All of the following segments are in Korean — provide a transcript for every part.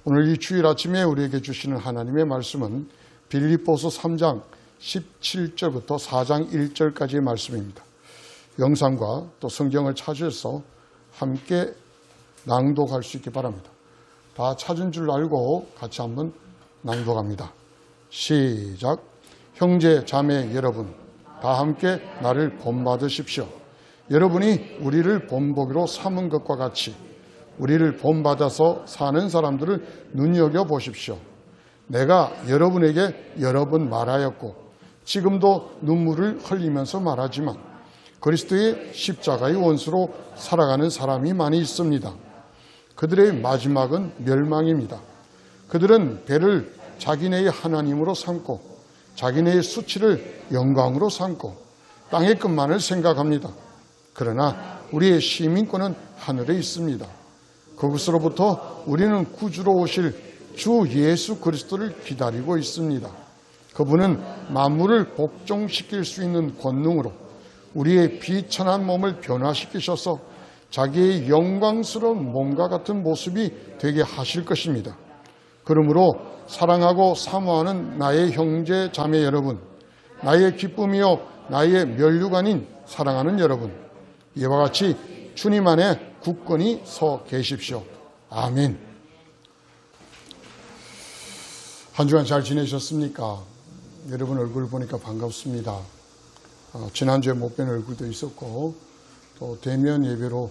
오늘 이 주일 아침에 우리에게 주시는 하나님의 말씀은 빌립보서 3장 17절부터 4장 1절까지의 말씀입니다. 영상과 또 성경을 찾으셔서 함께 낭독할 수 있기 바랍니다. 다 찾은 줄 알고 같이 한번 낭독합니다. 시작. 형제 자매 여러분, 다 함께 나를 본받으십시오. 여러분이 우리를 본보기로 삼은 것과 같이 우리를 본받아서 사는 사람들을 눈여겨보십시오. 내가 여러분에게 여러 번 말하였고 지금도 눈물을 흘리면서 말하지만 그리스도의 십자가의 원수로 살아가는 사람이 많이 있습니다. 그들의 마지막은 멸망입니다. 그들은 배를 자기네의 하나님으로 삼고 자기네의 수치를 영광으로 삼고 땅의 것만을 생각합니다. 그러나 우리의 시민권은 하늘에 있습니다. 그곳으로부터 우리는 구주로 오실 주 예수 그리스도를 기다리고 있습니다. 그분은 만물을 복종시킬 수 있는 권능으로 우리의 비천한 몸을 변화시키셔서 자기의 영광스러운 몸과 같은 모습이 되게 하실 것입니다. 그러므로 사랑하고 사모하는 나의 형제 자매 여러분, 나의 기쁨이요 나의 면류관인 사랑하는 여러분, 이와 같이 주님 안에 굳건히 서 계십시오. 아멘. 한 주간 잘 지내셨습니까? 여러분 얼굴 보니까 반갑습니다. 지난주에 못 뵌 얼굴도 있었고 또 대면 예배로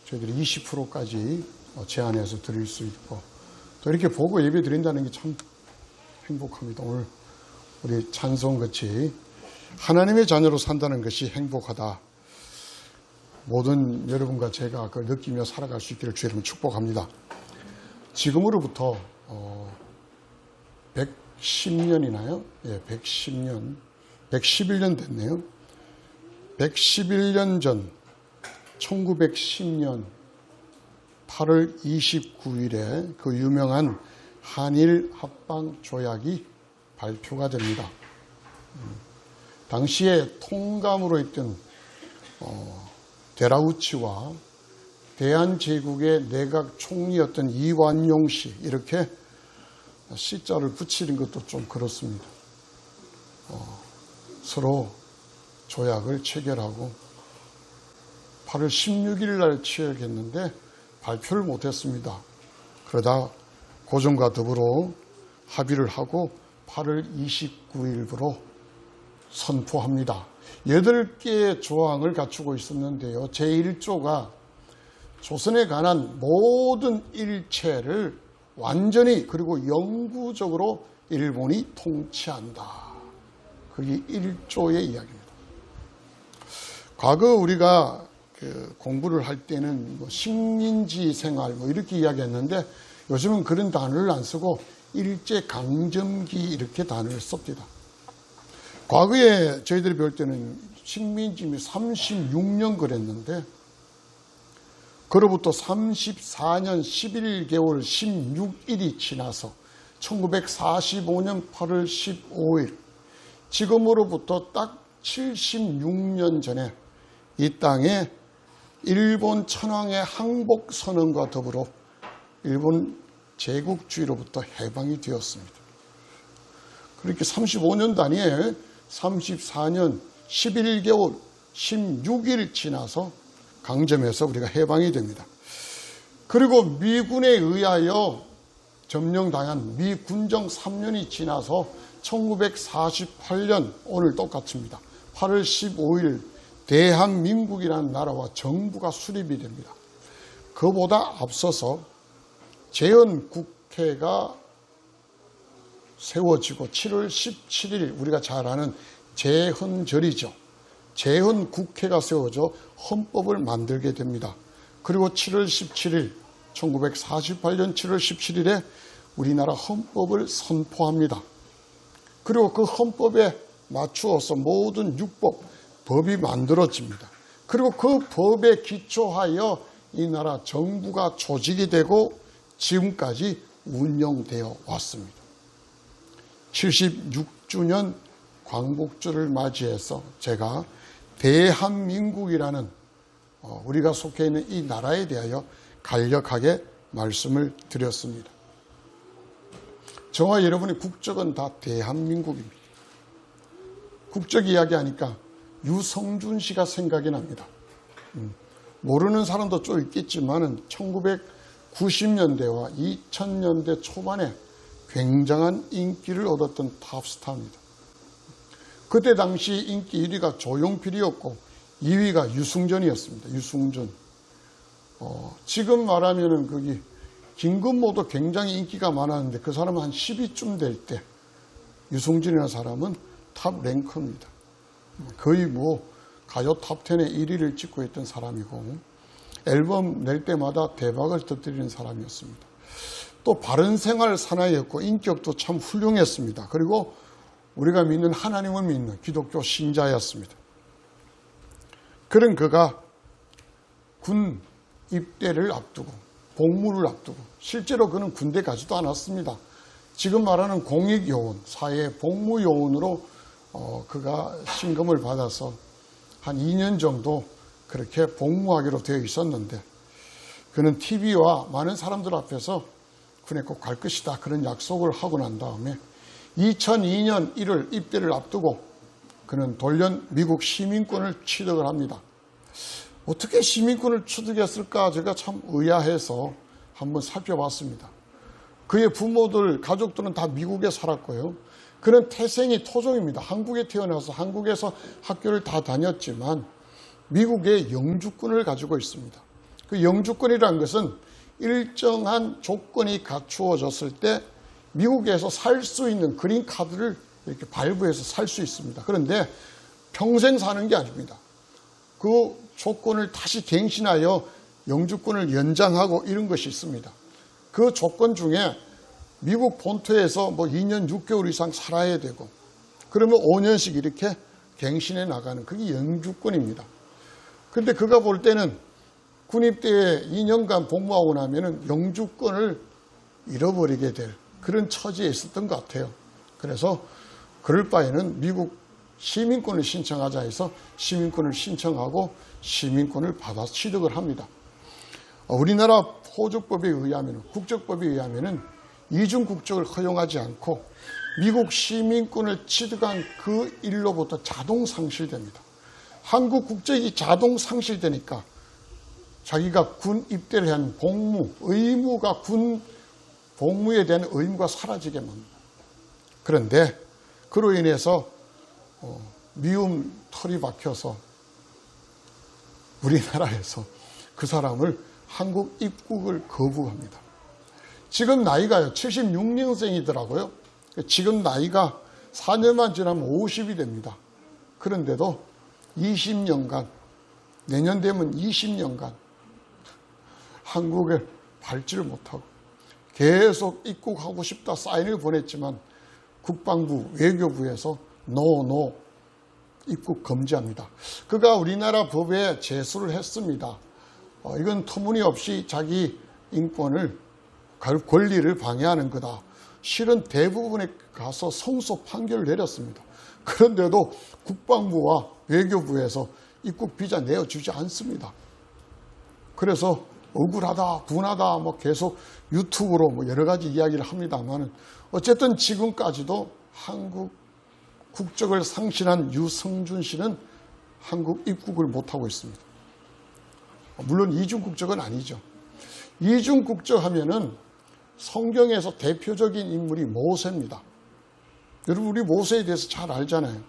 저희들이 20%까지 제한해서 드릴 수 있고 또 이렇게 보고 예배 드린다는 게 참 행복합니다. 오늘 우리 찬송같이 하나님의 자녀로 산다는 것이 행복하다. 모든 여러분과 제가 그걸 느끼며 살아갈 수 있기를 주의 이름으로 축복합니다. 지금으로부터 110년이나요? 예, 110년, 111년 됐네요. 111년 전 1910년 8월 29일에 그 유명한 한일 합방 조약이 발표가 됩니다. 당시에 통감으로 있던 데라우치와 대한제국의 내각 총리였던 이완용 씨, 이렇게 C자를 붙이는 것도 좀 그렇습니다. 서로 조약을 체결하고 8월 16일 날 체결했는데 발표를 못했습니다. 그러다 고종과 더불어 합의를 하고 8월 29일부로 선포합니다. 8개의 조항을 갖추고 있었는데요. 제1조가 조선에 관한 모든 일체를 완전히 그리고 영구적으로 일본이 통치한다. 그게 1조의 이야기입니다. 과거 우리가 공부를 할 때는 식민지 생활 이렇게 이야기했는데 요즘은 그런 단어를 안 쓰고 일제강점기 이렇게 단어를 씁니다. 과거에 저희들이 배울 때는 식민지임이 36년 그랬는데 그로부터 34년 11개월 16일이 지나서 1945년 8월 15일 지금으로부터 딱 76년 전에 이 땅에 일본 천황의 항복선언과 더불어 일본 제국주의로부터 해방이 되었습니다. 그렇게 35년 단위에 34년 11개월 16일 지나서 강점에서 우리가 해방이 됩니다. 그리고 미군에 의하여 점령당한 미군정 3년이 지나서 1948년 오늘 똑같습니다. 8월 15일 대한민국이라는 나라와 정부가 수립이 됩니다. 그보다 앞서서 재헌국회가 세워지고 7월 17일 우리가 잘 아는 재헌절이죠. 재헌국회가 세워져 헌법을 만들게 됩니다. 그리고 7월 17일 1948년 7월 17일에 우리나라 헌법을 선포합니다. 그리고 그 헌법에 맞추어서 모든 육법, 법이 만들어집니다. 그리고 그 법에 기초하여 이 나라 정부가 조직이 되고 지금까지 운영되어 왔습니다. 76주년 광복절을 맞이해서 제가 대한민국이라는 우리가 속해 있는 이 나라에 대하여 간략하게 말씀을 드렸습니다. 저와 여러분의 국적은 다 대한민국입니다. 국적 이야기하니까 유성준 씨가 생각이 납니다. 모르는 사람도 좀 있겠지만 1990년대와 2000년대 초반에 굉장한 인기를 얻었던 탑스타입니다. 그때 당시 인기 1위가 조용필이었고 2위가 유승전이었습니다. 유승전. 지금 말하면은 거기 김건모도 굉장히 인기가 많았는데 그 사람은 한 10위쯤 될 때 유승전이라는 사람은 탑 랭커입니다. 거의 뭐 가요 탑10에 1위를 찍고 있던 사람이고 앨범 낼 때마다 대박을 터뜨리는 사람이었습니다. 또 바른생활 사나이였고 인격도 참 훌륭했습니다. 그리고 우리가 믿는 하나님을 믿는 기독교 신자였습니다. 그런 그가 군 입대를 앞두고 복무를 앞두고 실제로 그는 군대 가지도 않았습니다. 지금 말하는 공익요원, 사회 복무요원으로 그가 신검을 받아서 한 2년 정도 그렇게 복무하기로 되어 있었는데 그는 TV와 많은 사람들 앞에서 군에 꼭 갈 것이다 그런 약속을 하고 난 다음에 2002년 1월 입대를 앞두고 그는 돌연 미국 시민권을 취득을 합니다. 어떻게 시민권을 취득했을까 제가 참 의아해서 한번 살펴봤습니다. 그의 부모들, 가족들은 다 미국에 살았고요. 그는 태생이 토종입니다. 한국에 태어나서 한국에서 학교를 다 다녔지만 미국의 영주권을 가지고 있습니다. 그 영주권이라는 것은 일정한 조건이 갖추어졌을 때 미국에서 살 수 있는 그린카드를 이렇게 발부해서 살 수 있습니다. 그런데 평생 사는 게 아닙니다. 그 조건을 다시 갱신하여 영주권을 연장하고 이런 것이 있습니다. 그 조건 중에 미국 본토에서 뭐 2년 6개월 이상 살아야 되고 그러면 5년씩 이렇게 갱신해 나가는 그게 영주권입니다. 그런데 그가 볼 때는 군입대에 2년간 복무하고 나면은 영주권을 잃어버리게 될 그런 처지에 있었던 것 같아요. 그래서 그럴 바에는 미국 시민권을 신청하자 해서 시민권을 신청하고 시민권을 받아 취득을 합니다. 우리나라 호주법에 의하면, 국적법에 의하면은 이중 국적을 허용하지 않고 미국 시민권을 취득한 그 일로부터 자동 상실됩니다. 한국 국적이 자동 상실되니까 자기가 군 입대를 한 복무, 의무가 군 복무에 대한 의무가 사라지게 만듭니다. 그런데 그로 인해서 미움 털이 박혀서 우리나라에서 그 사람을 한국 입국을 거부합니다. 지금 나이가요 76년생이더라고요. 지금 나이가 4년만 지나면 50이 됩니다. 그런데도 20년간 내년 되면 20년간 한국에 밟지를 못하고 계속 입국하고 싶다 사인을 보냈지만 국방부, 외교부에서 노 입국 금지합니다. 그가 우리나라 법에 제소를 했습니다. 이건 터무니없이 자기 인권을, 권리를 방해하는 거다. 실은 대부분에 가서 성소 판결을 내렸습니다. 그런데도 국방부와 외교부에서 입국 비자 내어주지 않습니다. 그래서 억울하다, 분하다, 뭐 계속 유튜브로 뭐 여러 가지 이야기를 합니다만 어쨌든 지금까지도 한국 국적을 상실한 유성준 씨는 한국 입국을 못하고 있습니다. 물론 이중국적은 아니죠. 이중국적 하면은 성경에서 대표적인 인물이 모세입니다. 여러분 우리 모세에 대해서 잘 알잖아요.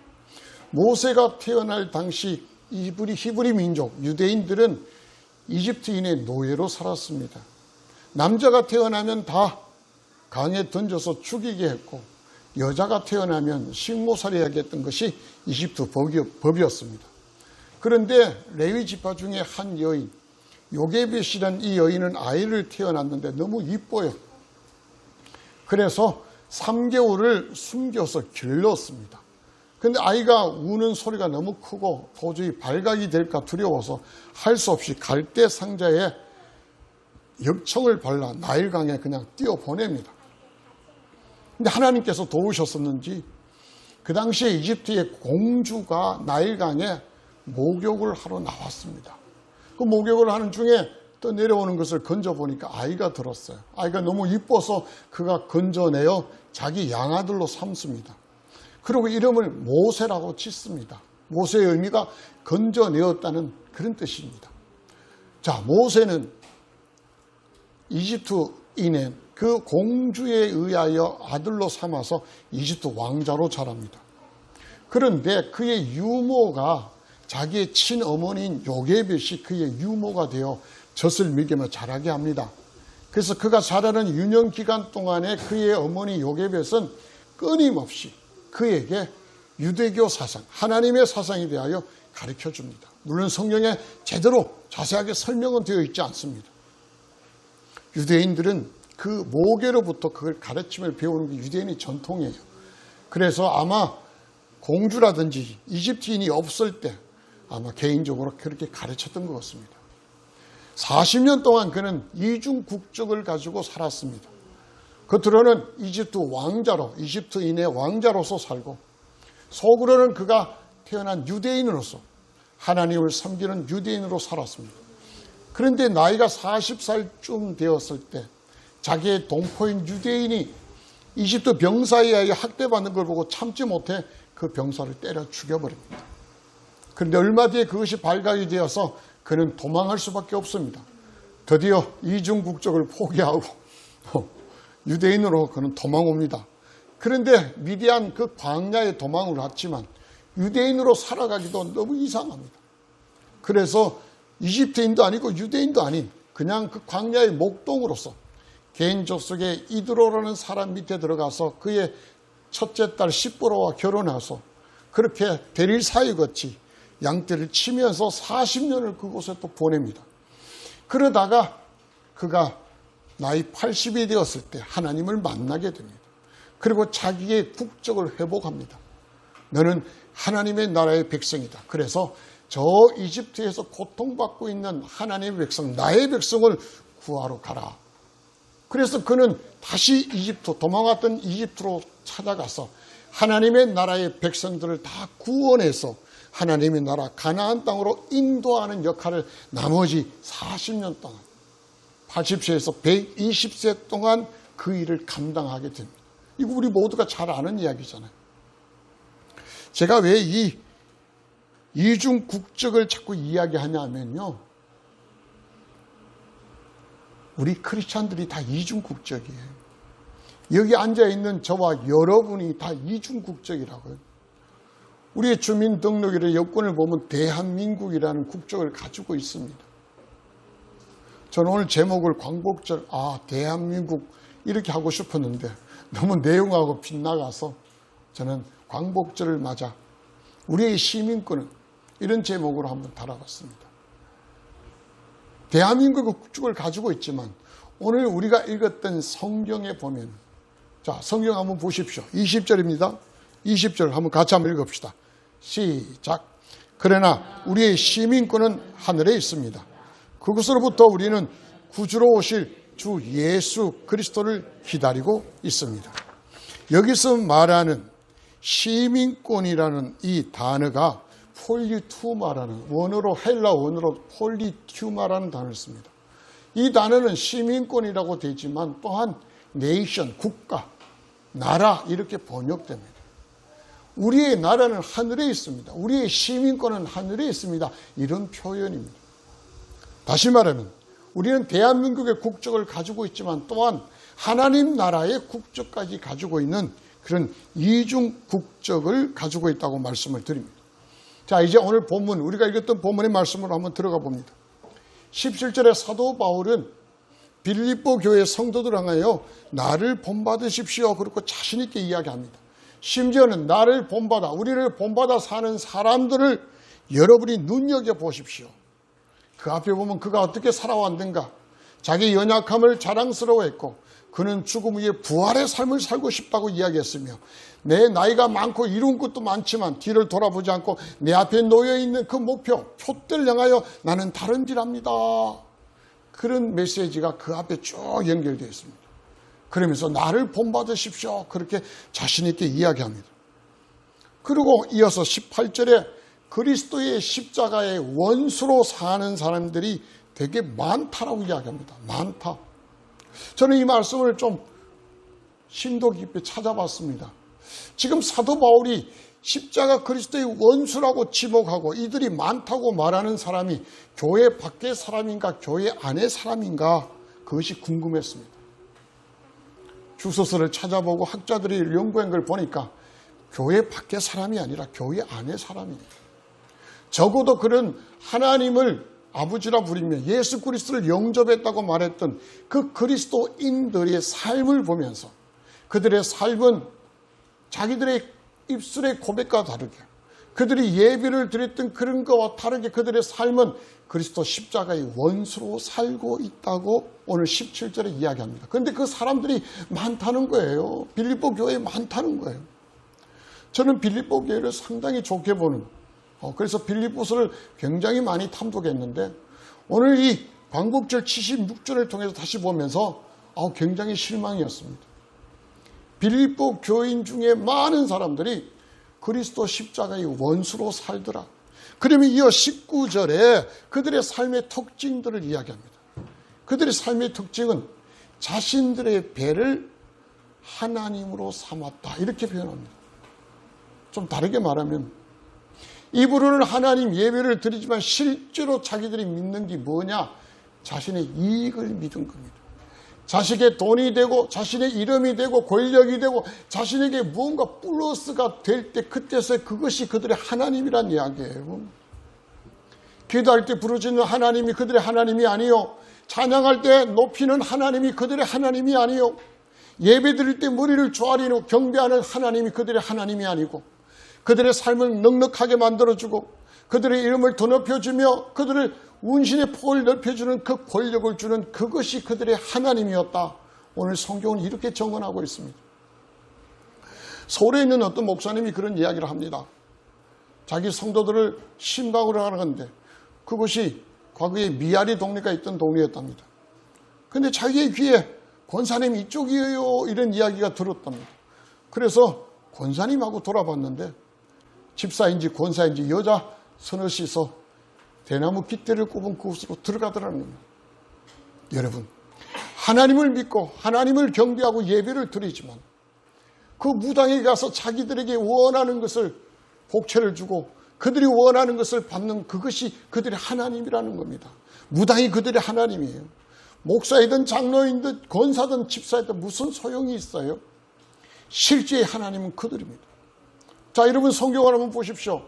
모세가 태어날 당시 히브리 민족, 유대인들은 이집트인의 노예로 살았습니다. 남자가 태어나면 다 강에 던져서 죽이게 했고 여자가 태어나면 식모살이하게 했던 것이 이집트 법이었습니다. 그런데 레위 지파 중에 한 여인, 요게벳이라는 이 여인은 아이를 태어났는데 너무 이뻐요. 그래서 3개월을 숨겨서 길렀습니다. 그런데 아이가 우는 소리가 너무 크고 도저히 발각이 될까 두려워서 할 수 없이 갈대 상자에 역청을 발라 나일강에 그냥 띄워보냅니다. 근데 하나님께서 도우셨었는지 그 당시에 이집트의 공주가 나일강에 목욕을 하러 나왔습니다. 그 목욕을 하는 중에 떠내려오는 것을 건져보니까 아이가 들었어요. 아이가 너무 이뻐서 그가 건져내어 자기 양아들로 삼습니다. 그리고 이름을 모세라고 짓습니다. 모세의 의미가 건져내었다는 그런 뜻입니다. 자, 모세는 이집트인의 그 공주에 의하여 아들로 삼아서 이집트 왕자로 자랍니다. 그런데 그의 유모가 자기의 친어머니인 요게벳이 그의 유모가 되어 젖을 먹이며 자라게 합니다. 그래서 그가 자라는 유년 기간 동안에 그의 어머니 요게벳은 끊임없이 그에게 유대교 사상, 하나님의 사상에 대하여 가르쳐 줍니다. 물론 성경에 제대로 자세하게 설명은 되어 있지 않습니다. 유대인들은 그 모계로부터 그걸 가르침을 배우는 게 유대인의 전통이에요. 그래서 아마 공주라든지 이집트인이 없을 때 아마 개인적으로 그렇게 가르쳤던 것 같습니다. 40년 동안 그는 이중 국적을 가지고 살았습니다. 겉으로는 이집트 왕자로, 이집트인의 왕자로서 살고 속으로는 그가 태어난 유대인으로서 하나님을 섬기는 유대인으로 살았습니다. 그런데 나이가 40살쯤 되었을 때 자기의 동포인 유대인이 이집트 병사에 의해 학대받는 걸 보고 참지 못해 그 병사를 때려 죽여버립니다. 그런데 얼마 뒤에 그것이 발각이 되어서 그는 도망할 수밖에 없습니다. 드디어 이중 국적을 포기하고 유대인으로 그는 도망옵니다. 그런데 미디안 그 광야에 도망을 왔지만 유대인으로 살아가기도 너무 이상합니다. 그래서 이집트인도 아니고 유대인도 아닌 그냥 그 광야의 목동으로서 개인 족속의 이드로라는 사람 밑에 들어가서 그의 첫째 딸 시브라와 결혼해서 그렇게 대릴 사이같이 양떼를 치면서 40년을 그곳에 또 보냅니다. 그러다가 그가 나이 80이 되었을 때 하나님을 만나게 됩니다. 그리고 자기의 국적을 회복합니다. 너는 하나님의 나라의 백성이다. 그래서 저 이집트에서 고통받고 있는 하나님의 백성, 나의 백성을 구하러 가라. 그래서 그는 다시 이집트, 도망왔던 이집트로 찾아가서 하나님의 나라의 백성들을 다 구원해서 하나님의 나라 가나안 땅으로 인도하는 역할을 나머지 40년 동안 80세에서 120세 동안 그 일을 감당하게 됩니다. 이거 우리 모두가 잘 아는 이야기잖아요. 제가 왜 이 이중 국적을 자꾸 이야기하냐면요. 우리 크리스찬들이 다 이중 국적이에요. 여기 앉아있는 저와 여러분이 다 이중 국적이라고요. 우리의 주민등록일의 여권을 보면 대한민국이라는 국적을 가지고 있습니다. 저는 오늘 제목을 광복절, 대한민국 이렇게 하고 싶었는데 너무 내용하고 빗나가서 저는 광복절을 맞아 우리의 시민권은 이런 제목으로 한번 달아봤습니다. 대한민국의 국적을 가지고 있지만 오늘 우리가 읽었던 성경에 보면 자, 성경 한번 보십시오. 20절입니다. 20절 한번 같이 한번 읽읍시다. 시작. 그러나 우리의 시민권은 하늘에 있습니다. 그곳으로부터 우리는 구주로 오실 주 예수 그리스도를 기다리고 있습니다. 여기서 말하는 시민권이라는 이 단어가 폴리투마라는 원어로 헬라 원어로 폴리투마라는 단어를 씁니다. 이 단어는 시민권이라고 되지만 또한 네이션, 국가, 나라 이렇게 번역됩니다. 우리의 나라는 하늘에 있습니다. 우리의 시민권은 하늘에 있습니다. 이런 표현입니다. 다시 말하면 우리는 대한민국의 국적을 가지고 있지만 또한 하나님 나라의 국적까지 가지고 있는 그런 이중 국적을 가지고 있다고 말씀을 드립니다. 자, 이제 오늘 본문, 우리가 읽었던 본문의 말씀으로 한번 들어가 봅니다. 17절에 사도 바울은 빌립보 교회 성도들 향하여 나를 본받으십시오. 그렇고 자신 있게 이야기합니다. 심지어는 나를 본받아, 우리를 본받아 사는 사람들을 여러분이 눈여겨보십시오. 그 앞에 보면 그가 어떻게 살아왔는가. 자기 연약함을 자랑스러워했고 그는 죽음 후에 부활의 삶을 살고 싶다고 이야기했으며 내 나이가 많고 이룬 것도 많지만 뒤를 돌아보지 않고 내 앞에 놓여있는 그 목표, 표대를 향하여 나는 다른질합니다. 그런 메시지가 그 앞에 쭉 연결되어 있습니다. 그러면서 나를 본받으십시오. 그렇게 자신 있게 이야기합니다. 그리고 이어서 18절에 그리스도의 십자가의 원수로 사는 사람들이 되게 많다라고 이야기합니다. 많다. 저는 이 말씀을 좀 심도 깊게 찾아봤습니다. 지금 사도 바울이 십자가 그리스도의 원수라고 지목하고 이들이 많다고 말하는 사람이 교회 밖의 사람인가 교회 안의 사람인가 그것이 궁금했습니다. 주소서를 찾아보고 학자들이 연구한 걸 보니까 교회 밖의 사람이 아니라 교회 안의 사람입니다. 적어도 그런 하나님을 아버지라 부리며 예수 그리스도를 영접했다고 말했던 그 그리스도인들의 삶을 보면서 그들의 삶은 자기들의 입술의 고백과 다르게 그들이 예배를 드렸던 그런 것과 다르게 그들의 삶은 그리스도 십자가의 원수로 살고 있다고 오늘 17절에 이야기합니다. 그런데 그 사람들이 많다는 거예요. 빌립보 교회에 많다는 거예요. 저는 빌립보 교회를 상당히 좋게 보는 그래서 빌립보서를 굉장히 많이 탐독했는데 오늘 이 광복절 76절을 통해서 다시 보면서 굉장히 실망이었습니다. 빌립보 교인 중에 많은 사람들이 그리스도 십자가의 원수로 살더라. 그러면 이어 19절에 그들의 삶의 특징들을 이야기합니다. 그들의 삶의 특징은 자신들의 배를 하나님으로 삼았다. 이렇게 표현합니다. 좀 다르게 말하면 입으로는 하나님 예배를 드리지만 실제로 자기들이 믿는 게 뭐냐? 자신의 이익을 믿은 겁니다. 자식의 돈이 되고 자신의 이름이 되고 권력이 되고 자신에게 무언가 플러스가 될 때 그때서 그것이 그들의 하나님이란 이야기예요. 기도할 때 부르짖는 하나님이 그들의 하나님이 아니요. 찬양할 때 높이는 하나님이 그들의 하나님이 아니요. 예배 드릴 때 머리를 조아리고 경배하는 하나님이 그들의 하나님이 아니고 그들의 삶을 넉넉하게 만들어주고 그들의 이름을 더 높여주며 그들을 운신의 폭을 넓혀주는 그 권력을 주는 그것이 그들의 하나님이었다. 오늘 성경은 이렇게 정언하고 있습니다. 서울에 있는 어떤 목사님이 그런 이야기를 합니다. 자기 성도들을 신방으로 하는데 그것이 과거에 미아리 동네가 있던 동네였답니다. 그런데 자기의 귀에 권사님 이쪽이에요 이런 이야기가 들었답니다. 그래서 권사님하고 돌아봤는데 집사인지 권사인지 여자 서너시서 대나무 깃대를 꼽은 그곳으로 들어가더라는 겁니다. 여러분, 하나님을 믿고 하나님을 경배하고 예배를 드리지만 그 무당에 가서 자기들에게 원하는 것을 복채를 주고 그들이 원하는 것을 받는 그것이 그들의 하나님이라는 겁니다. 무당이 그들의 하나님이에요. 목사이든 장로이든 권사든 집사이든 무슨 소용이 있어요? 실제의 하나님은 그들입니다. 자, 여러분 성경을 한번 보십시오.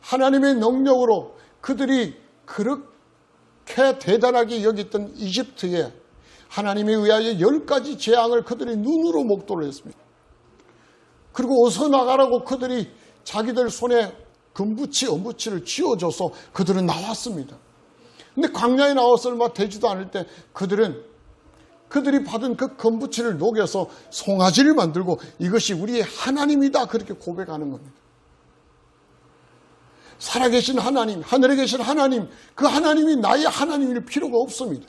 하나님의 능력으로 그들이 그렇게 대단하게 여겼던 이집트에 하나님에 의하여 10가지 재앙을 그들이 눈으로 목도를 했습니다. 그리고 어서 나가라고 그들이 자기들 손에 금부치, 엄부치를 쥐어줘서 그들은 나왔습니다. 근데 광야에 나와서 얼마 되지도 않을 때 그들이 받은 그 금부치를 녹여서 송아지를 만들고 이것이 우리의 하나님이다 그렇게 고백하는 겁니다. 살아계신 하나님, 하늘에 계신 하나님, 그 하나님이 나의 하나님일 필요가 없습니다.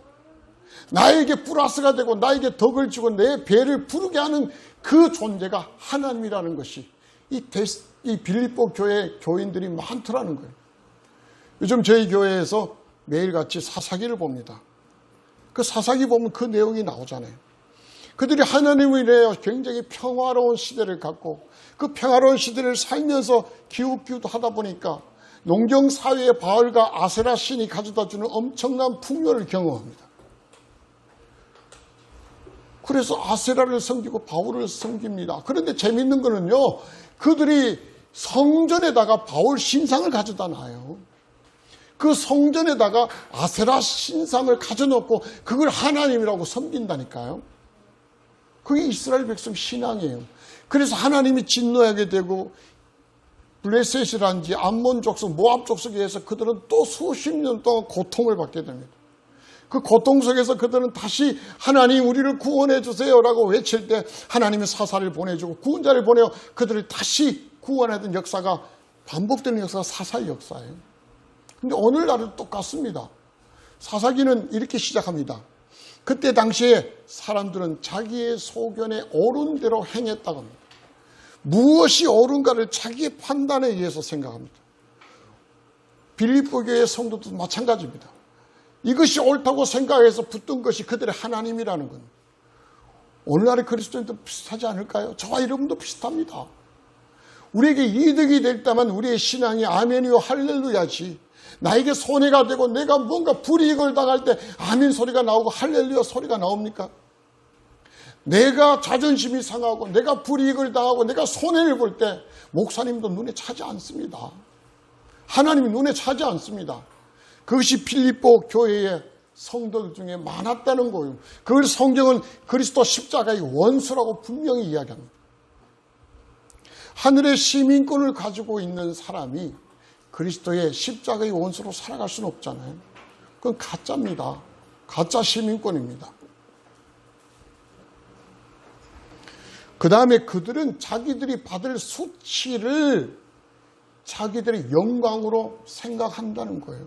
나에게 플러스가 되고 나에게 덕을 주고 내 배를 부르게 하는 그 존재가 하나님이라는 것이 이 빌립보 교회 교인들이 많더라는 거예요. 요즘 저희 교회에서 매일같이 사사기를 봅니다. 그 사사기 보면 그 내용이 나오잖아요. 그들이 하나님을 인하여 굉장히 평화로운 시대를 갖고 그 평화로운 시대를 살면서 기웃기웃 하다 보니까 농경사회의 바알과 아세라 신이 가져다주는 엄청난 풍요를 경험합니다. 그래서 아세라를 섬기고 바울을 섬깁니다. 그런데 재밌는 거는요, 그들이 성전에다가 바울 신상을 가져다 놔요. 그 성전에다가 아세라 신상을 가져놓고 그걸 하나님이라고 섬긴다니까요. 그게 이스라엘 백성 신앙이에요. 그래서 하나님이 진노하게 되고 블레셋이란지 암몬 족속, 모압 족속에 의해서 그들은 또 수십 년 동안 고통을 받게 됩니다. 그 고통 속에서 그들은 다시 하나님 우리를 구원해 주세요라고 외칠 때 하나님이 사사를 보내주고 구원자를 보내어 그들을 다시 구원하던 역사가 반복되는 역사가 사사의 역사예요. 근데 오늘날은 똑같습니다. 사사기는 이렇게 시작합니다. 그때 당시에 사람들은 자기의 소견에 옳은 대로 행했다고 합니다. 무엇이 옳은가를 자기의 판단에 의해서 생각합니다. 빌립보 교회 성도도 마찬가지입니다. 이것이 옳다고 생각해서 붙든 것이 그들의 하나님이라는 겁니다. 오늘날의 그리스도인도 비슷하지 않을까요? 저와 여러분도 비슷합니다. 우리에게 이득이 될 때만 우리의 신앙이 아멘이요 할렐루야지, 나에게 손해가 되고 내가 뭔가 불이익을 당할 때 아멘 소리가 나오고 할렐루야 소리가 나옵니까? 내가 자존심이 상하고 내가 불이익을 당하고 내가 손해를 볼 때 목사님도 눈에 차지 않습니다. 하나님이 눈에 차지 않습니다. 그것이 필립보 교회의 성도들 중에 많았다는 거예요. 그걸 성경은 그리스도 십자가의 원수라고 분명히 이야기합니다. 하늘의 시민권을 가지고 있는 사람이 그리스도의 십자가의 원수로 살아갈 수는 없잖아요. 그건 가짜입니다. 가짜 시민권입니다. 그 다음에 그들은 자기들이 받을 수치를 자기들의 영광으로 생각한다는 거예요.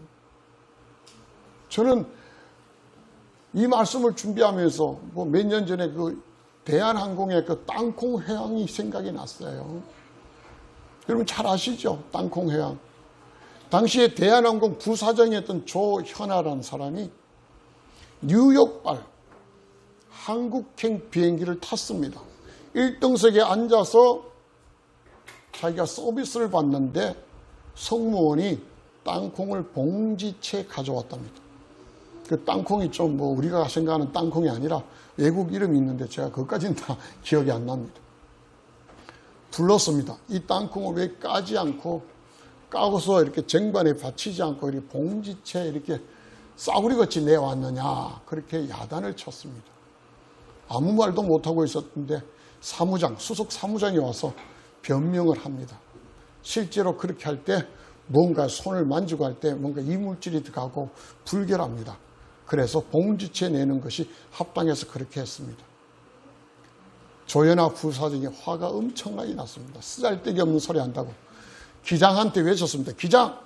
저는 이 말씀을 준비하면서 몇 년 전에 그 대한항공의 그 땅콩 회항이 생각이 났어요. 여러분 잘 아시죠? 땅콩 회항. 당시에 대한항공 부사장이었던 조현아라는 사람이 뉴욕발 한국행 비행기를 탔습니다. 1등석에 앉아서 자기가 서비스를 받는데 승무원이 땅콩을 봉지채 가져왔답니다. 그 땅콩이 좀 우리가 생각하는 땅콩이 아니라 외국 이름이 있는데 제가 그것까지는 다 기억이 안 납니다. 불렀습니다. 이 땅콩을 왜 까지 않고 까고서 이렇게 쟁반에 받치지 않고 이렇게 봉지채 이렇게 싸구리같이 내왔느냐, 그렇게 야단을 쳤습니다. 아무 말도 못하고 있었는데 사무장, 수석 사무장이 와서 변명을 합니다. 실제로 그렇게 할 때 뭔가 손을 만지고 할 때 뭔가 이물질이 들어가고 불결합니다. 그래서 봉지채 내는 것이 합당해서 그렇게 했습니다. 조현아 부사장이 화가 엄청나게 났습니다. 쓰잘데기 없는 소리 한다고 기장한테 외쳤습니다. 기장!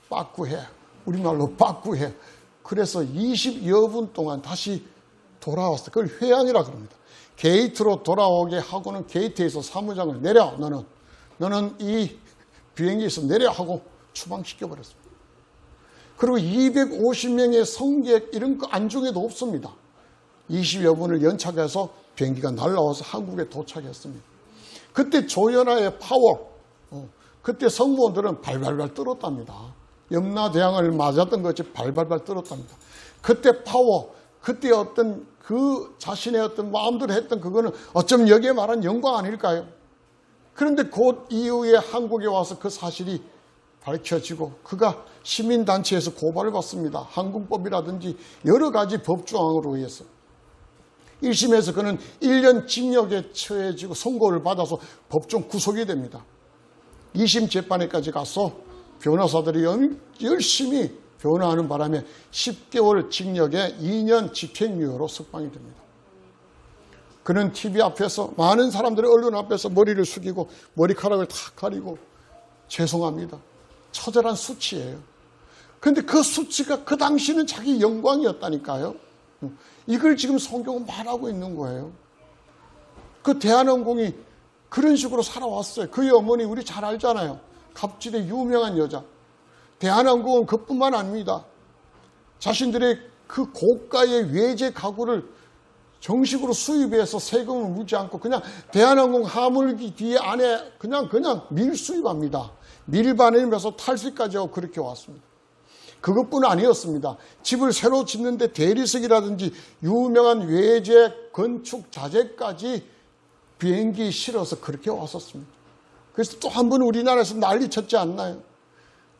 빠꾸해. 우리말로 빠꾸해. 그래서 20여 분 동안 다시 돌아왔어요. 그걸 회항이라 그럽니다. 게이트로 돌아오게 하고는 게이트에서 사무장을 내려, 너는 이 비행기에서 내려 하고 추방시켜버렸습니다. 그리고 250명의 성객 이런 거 안중에도 없습니다. 20여 분을 연착해서 비행기가 날아와서 한국에 도착했습니다. 그때 조연아의 파워, 그때 성모들은 발발발 떨었답니다. 염라대왕을 맞았던 것이 발발발 떨었답니다. 그때 파워, 그때 어떤 그 자신의 어떤 마음대로 했던 그거는 어쩌면 여기에 말한 영광 아닐까요? 그런데 곧 이후에 한국에 와서 그 사실이 밝혀지고 그가 시민단체에서 고발을 받습니다. 항공법이라든지 여러 가지 법조항으로 의해서. 1심에서 그는 1년 징역에 처해지고 선고를 받아서 법정 구속이 됩니다. 2심 재판에까지 가서 변호사들이 열심히 변호하는 바람에 10개월 징역에 2년 집행유예로 석방이 됩니다. 그는 TV 앞에서 많은 사람들이 언론 앞에서 머리를 숙이고 머리카락을 다 가리고 죄송합니다. 처절한 수치예요. 그런데 그 수치가 그 당시는 자기 영광이었다니까요. 이걸 지금 성경은 말하고 있는 거예요. 그 대한항공이 그런 식으로 살아왔어요. 그의 어머니 우리 잘 알잖아요. 갑질의 유명한 여자. 대한항공은 그뿐만 아닙니다. 자신들의 그 고가의 외제 가구를 정식으로 수입해서 세금을 묻지 않고 그냥 대한항공 하물기 뒤에 안에 그냥 밀수입합니다. 밀반입에서 탈세까지 하고 그렇게 왔습니다. 그것뿐 아니었습니다. 집을 새로 짓는데 대리석이라든지 유명한 외제 건축 자재까지 비행기에 실어서 그렇게 왔었습니다. 그래서 또 한 번 우리나라에서 난리 쳤지 않나요?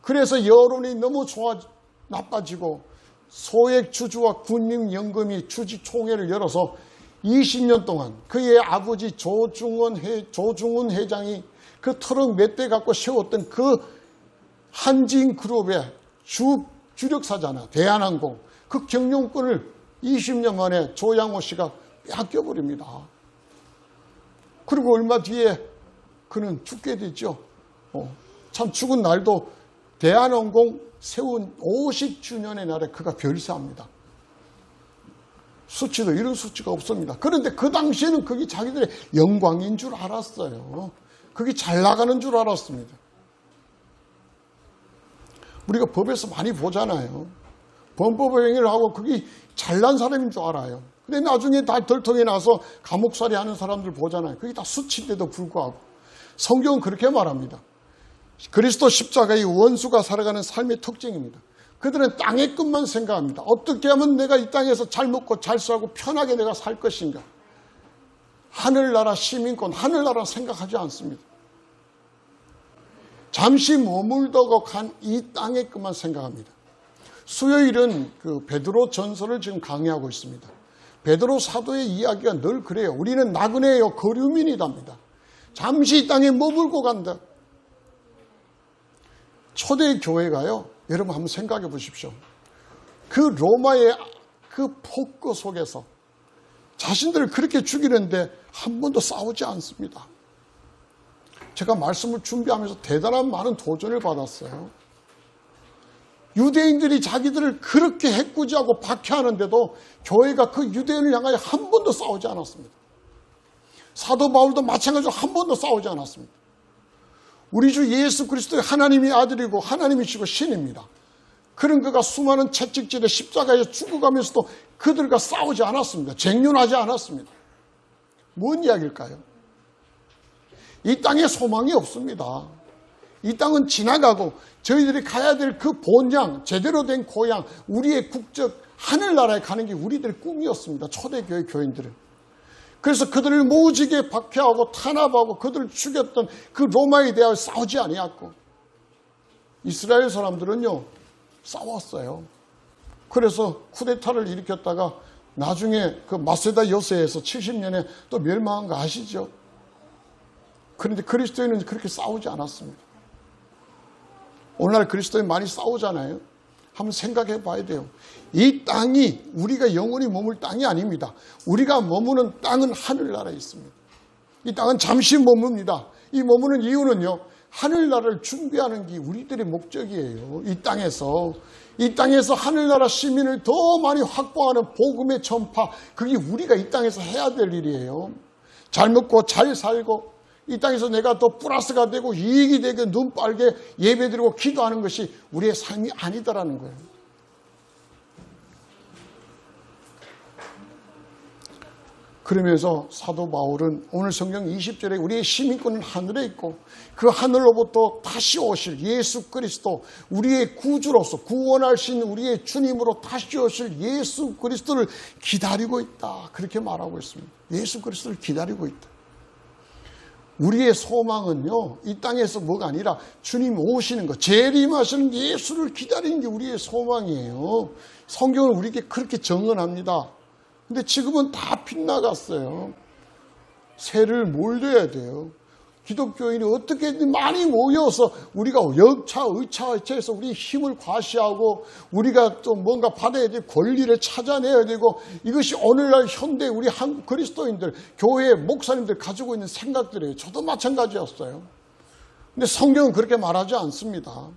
그래서 여론이 너무 나빠지고 소액 주주와 군림연금이 주주총회를 열어서 20년 동안 그의 아버지 조중훈 회장이 그 트럭 몇 대 갖고 세웠던 그 한진그룹의 주력사잖아. 대한항공. 그 경영권을 20년 만에 조양호 씨가 뺏겨버립니다. 그리고 얼마 뒤에 그는 죽게 됐죠. 참 죽은 날도 대한항공 세운 50주년의 날에 그가 별세합니다. 수치도 이런 수치가 없습니다. 그런데 그 당시에는 그게 자기들의 영광인 줄 알았어요. 그게 잘 나가는 줄 알았습니다. 우리가 법에서 많이 보잖아요. 범법 행위를 하고 그게 잘난 사람인 줄 알아요. 근데 나중에 다 덜통에 나서 감옥살이 하는 사람들 보잖아요. 그게 다 수치인데도 불구하고. 성경은 그렇게 말합니다. 그리스도 십자가의 원수가 살아가는 삶의 특징입니다. 그들은 땅의 것만 생각합니다. 어떻게 하면 내가 이 땅에서 잘 먹고 잘 살고 편하게 내가 살 것인가. 하늘나라 시민권, 하늘나라 생각하지 않습니다. 잠시 머물다가 간 이 땅의 것만 생각합니다. 수요일은 그 베드로 전서를 지금 강의하고 있습니다. 베드로 사도의 이야기가 늘 그래요. 우리는 나그네요, 거류민이답니다. 잠시 이 땅에 머물고 간다. 초대 교회가요, 여러분 한번 생각해 보십시오. 그 로마의 그 폭거 속에서 자신들을 그렇게 죽이는데 한 번도 싸우지 않습니다. 제가 말씀을 준비하면서 대단한 많은 도전을 받았어요. 유대인들이 자기들을 그렇게 해꾸지하고 박해하는데도 교회가 그 유대인을 향하여 한 번도 싸우지 않았습니다. 사도 바울도 마찬가지로 한 번도 싸우지 않았습니다. 우리 주 예수 그리스도의 하나님의 아들이고 하나님이시고 신입니다. 그런 그가 수많은 채찍질에 십자가에 죽어가면서도 그들과 싸우지 않았습니다. 쟁론하지 않았습니다. 뭔 이야기일까요? 이 땅에 소망이 없습니다. 이 땅은 지나가고 저희들이 가야 될 그 본향, 제대로 된 고향, 우리의 국적, 하늘나라에 가는 게 우리들의 꿈이었습니다. 초대교회 교인들은. 그래서 그들을 모지게 박해하고 탄압하고 그들을 죽였던 그 로마에 대하여 싸우지 아니었고, 이스라엘 사람들은요 싸웠어요. 그래서 쿠데타를 일으켰다가 나중에 그 마세다 여세에서 70년에 또 멸망한 거 아시죠? 그런데 그리스도인은 그렇게 싸우지 않았습니다. 오늘날 그리스도인 많이 싸우잖아요. 한번 생각해 봐야 돼요. 이 땅이 우리가 영원히 머물 땅이 아닙니다. 우리가 머무는 땅은 하늘나라에 있습니다. 이 땅은 잠시 머뭅니다. 이 머무는 이유는요, 하늘나라를 준비하는 게 우리들의 목적이에요. 이 땅에서 하늘나라 시민을 더 많이 확보하는 복음의 전파, 그게 우리가 이 땅에서 해야 될 일이에요. 잘 먹고 잘 살고 이 땅에서 내가 더 플러스가 되고 이익이 되게 눈 빨게 예배드리고 기도하는 것이 우리의 삶이 아니다라는 거예요. 그러면서 사도 바울은 오늘 성경 20절에 우리의 시민권은 하늘에 있고 그 하늘로부터 다시 오실 예수 그리스도, 우리의 구주로서 구원하신 우리의 주님으로 다시 오실 예수 그리스도를 기다리고 있다. 그렇게 말하고 있습니다. 예수 그리스도를 기다리고 있다. 우리의 소망은요, 이 땅에서 뭐가 아니라 주님 오시는 것, 재림하시는 예수를 기다리는 게 우리의 소망이에요. 성경은 우리에게 그렇게 정언합니다. 근데 지금은 다 빗나갔어요. 새를 몰려야 돼요. 기독교인이 어떻게든 많이 모여서 우리가 의차해서 우리 힘을 과시하고 우리가 또 뭔가 받아야 될 권리를 찾아내야 되고, 이것이 오늘날 현대 우리 한국 그리스도인들, 교회 목사님들 가지고 있는 생각들이에요. 저도 마찬가지였어요. 근데 성경은 그렇게 말하지 않습니다.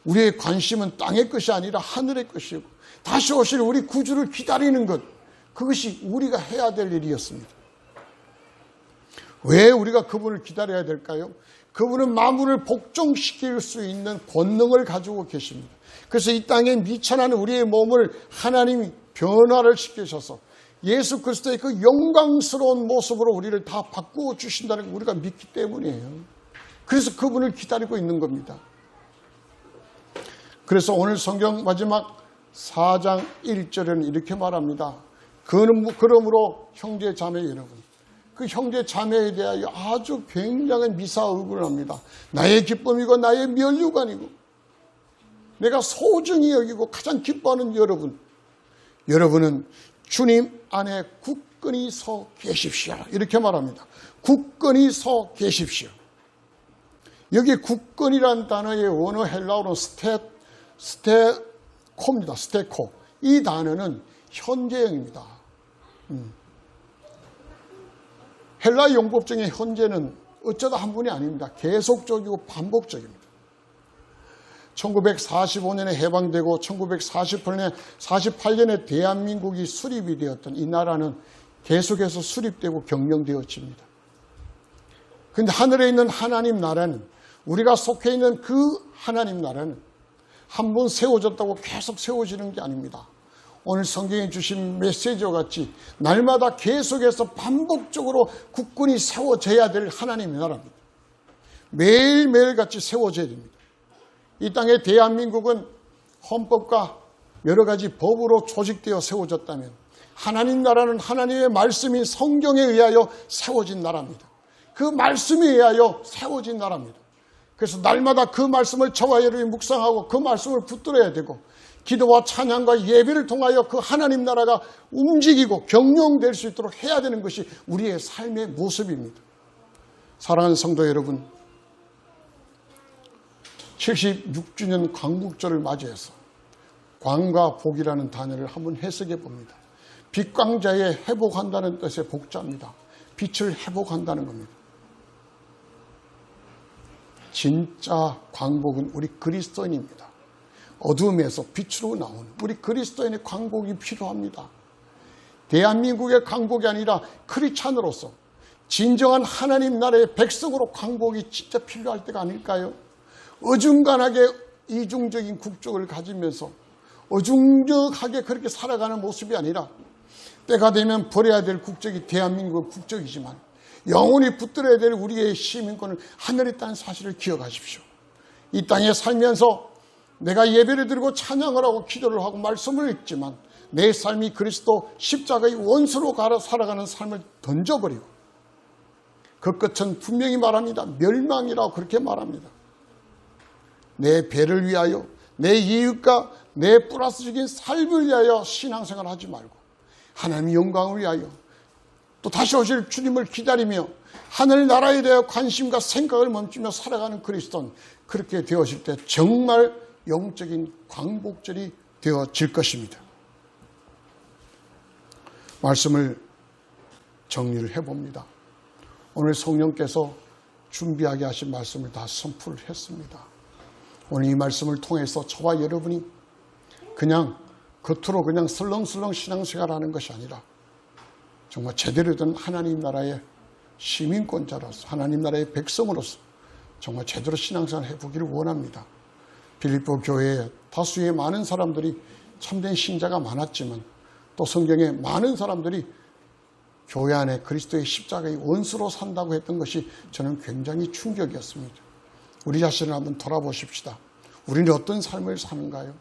우리의 관심은 땅의 것이 아니라 하늘의 것이고 다시 오실 우리 구주를 기다리는 것, 그것이 우리가 해야 될 일이었습니다. 왜 우리가 그분을 기다려야 될까요? 그분은 만물을 복종시킬 수 있는 권능을 가지고 계십니다. 그래서 이 땅에 미천한 우리의 몸을 하나님이 변화를 시키셔서 예수 그리스도의 그 영광스러운 모습으로 우리를 다 바꾸어 주신다는 걸 우리가 믿기 때문이에요. 그래서 그분을 기다리고 있는 겁니다. 그래서 오늘 성경 마지막 4장 1절에는 이렇게 말합니다. 그러므로 형제 자매 여러분, 그 형제 자매에 대하여 아주 굉장한 미사의구를 합니다. 나의 기쁨이고 나의 면류관이고 내가 소중히 여기고 가장 기뻐하는 여러분은 주님 안에 굳건히 서 계십시오. 이렇게 말합니다. 굳건히 서 계십시오. 여기 굳건이라는 단어의 원어 헬라어로 스테코입니다. 스테코. 이 단어는 현재형입니다. 헬라 용법정의 현재는 어쩌다 한 분이 아닙니다. 계속적이고 반복적입니다. 1945년에 해방되고 1948년에 대한민국이 수립이 되었던 이 나라는 계속해서 수립되고 경영되어집니다. 그런데 하늘에 있는 하나님 나라는, 우리가 속해 있는 그 하나님 나라는 한 번 세워졌다고 계속 세워지는 게 아닙니다. 오늘 성경에 주신 메시지와 같이 날마다 계속해서 반복적으로 굳건히 세워져야 될 하나님의 나라입니다. 매일매일 같이 세워져야 됩니다. 이 땅의 대한민국은 헌법과 여러 가지 법으로 조직되어 세워졌다면 하나님 나라는 하나님의 말씀인 성경에 의하여 세워진 나라입니다. 그 말씀에 의하여 세워진 나라입니다. 그래서 날마다 그 말씀을 저와 여러분이 묵상하고 그 말씀을 붙들어야 되고 기도와 찬양과 예배를 통하여 그 하나님 나라가 움직이고 경영될 수 있도록 해야 되는 것이 우리의 삶의 모습입니다. 사랑하는 성도 여러분, 76주년 광복절을 맞이해서 광과 복이라는 단어를 한번 해석해 봅니다. 빛광자에 회복한다는 뜻의 복자입니다. 빛을 회복한다는 겁니다. 진짜 광복은 우리 그리스도인입니다. 어둠에서 빛으로 나오는 우리 그리스도인의 광복이 필요합니다. 대한민국의 광복이 아니라 크리스찬으로서 진정한 하나님 나라의 백성으로 광복이 진짜 필요할 때가 아닐까요? 어중간하게 이중적인 국적을 가지면서 어중적하게 그렇게 살아가는 모습이 아니라 때가 되면 버려야 될 국적이 대한민국 국적이지만 영원히 붙들어야 될 우리의 시민권을 하늘에 있다는 사실을 기억하십시오. 이 땅에 살면서 내가 예배를 드리고 찬양을 하고 기도를 하고 말씀을 읽지만 내 삶이 그리스도 십자가의 원수로 살아가는 삶을 던져버리고 그 끝은 분명히 말합니다. 멸망이라고 그렇게 말합니다. 내 배를 위하여 내 이익과 내 플러스적인 삶을 위하여 신앙생활을 하지 말고 하나님의 영광을 위하여 또 다시 오실 주님을 기다리며 하늘 나라에 대해 관심과 생각을 멈추며 살아가는 그리스도는 그렇게 되어질 때 정말 영적인 광복절이 되어질 것입니다. 말씀을 정리를 해봅니다. 오늘 성령께서 준비하게 하신 말씀을 다 선포를 했습니다. 오늘 이 말씀을 통해서 저와 여러분이 그냥 겉으로 그냥 슬렁슬렁 신앙생활하는 것이 아니라 정말 제대로 된 하나님 나라의 시민권자로서 하나님 나라의 백성으로서 정말 제대로 신앙생활 해보기를 원합니다. 빌립보 교회에 다수의 많은 사람들이 참된 신자가 많았지만 또 성경에 많은 사람들이 교회 안에 그리스도의 십자가의 원수로 산다고 했던 것이 저는 굉장히 충격이었습니다. 우리 자신을 한번 돌아보십시다. 우리는 어떤 삶을 사는가요?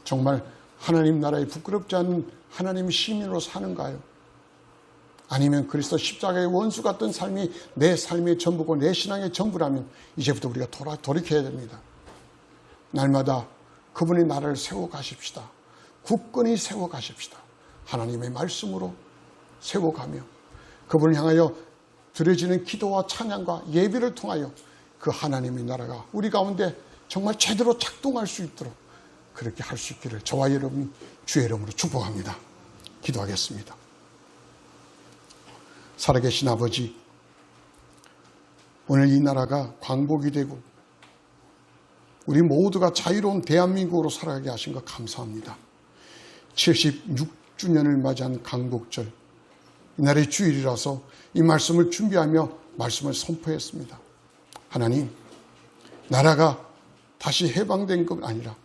정말 하나님 나라에 부끄럽지 않은 하나님의 시민으로 사는가요? 아니면 그리스도 십자가의 원수 같은 삶이 내 삶의 전부고 내 신앙의 전부라면 이제부터 우리가 돌이켜야 됩니다. 날마다 그분의 나라를 세워가십시다. 굳건히 세워가십시다. 하나님의 말씀으로 세워가며 그분을 향하여 드려지는 기도와 찬양과 예배를 통하여 그 하나님의 나라가 우리 가운데 정말 제대로 작동할 수 있도록 그렇게 할 수 있기를 저와 여러분이 주의 이름으로 축복합니다. 기도하겠습니다. 살아계신 아버지, 오늘 이 나라가 광복이 되고 우리 모두가 자유로운 대한민국으로 살아가게 하신 것 감사합니다. 76주년을 맞이한 광복절, 이날의 주일이라서 이 말씀을 준비하며 말씀을 선포했습니다. 하나님, 나라가 다시 해방된 것 아니라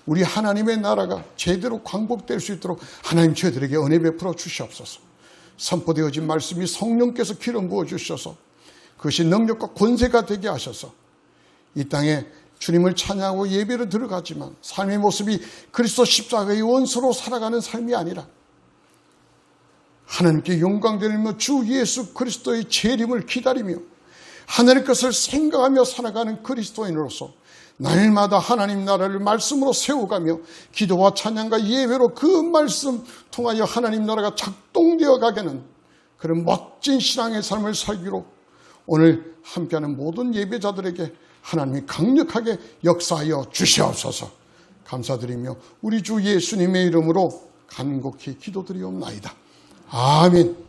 우리 하나님의 나라가 제대로 광복될 수 있도록 하나님 저희들에게 은혜 베풀어 주시옵소서. 선포되어진 말씀이 성령께서 기름 부어 주셔서 그것이 능력과 권세가 되게 하셔서 이 땅에 주님을 찬양하고 예배로 들어가지만 삶의 모습이 그리스도 십자가의 원수로 살아가는 삶이 아니라 하나님께 영광 돌리며 주 예수 그리스도의 재림을 기다리며 하늘의 것을 생각하며 살아가는 그리스도인으로서 날마다 하나님 나라를 말씀으로 세워가며 기도와 찬양과 예배로 그 말씀 통하여 하나님 나라가 작동되어 가게는 그런 멋진 신앙의 삶을 살기로 오늘 함께하는 모든 예배자들에게 하나님이 강력하게 역사하여 주시옵소서. 감사드리며 우리 주 예수님의 이름으로 간곡히 기도드리옵나이다. 아멘.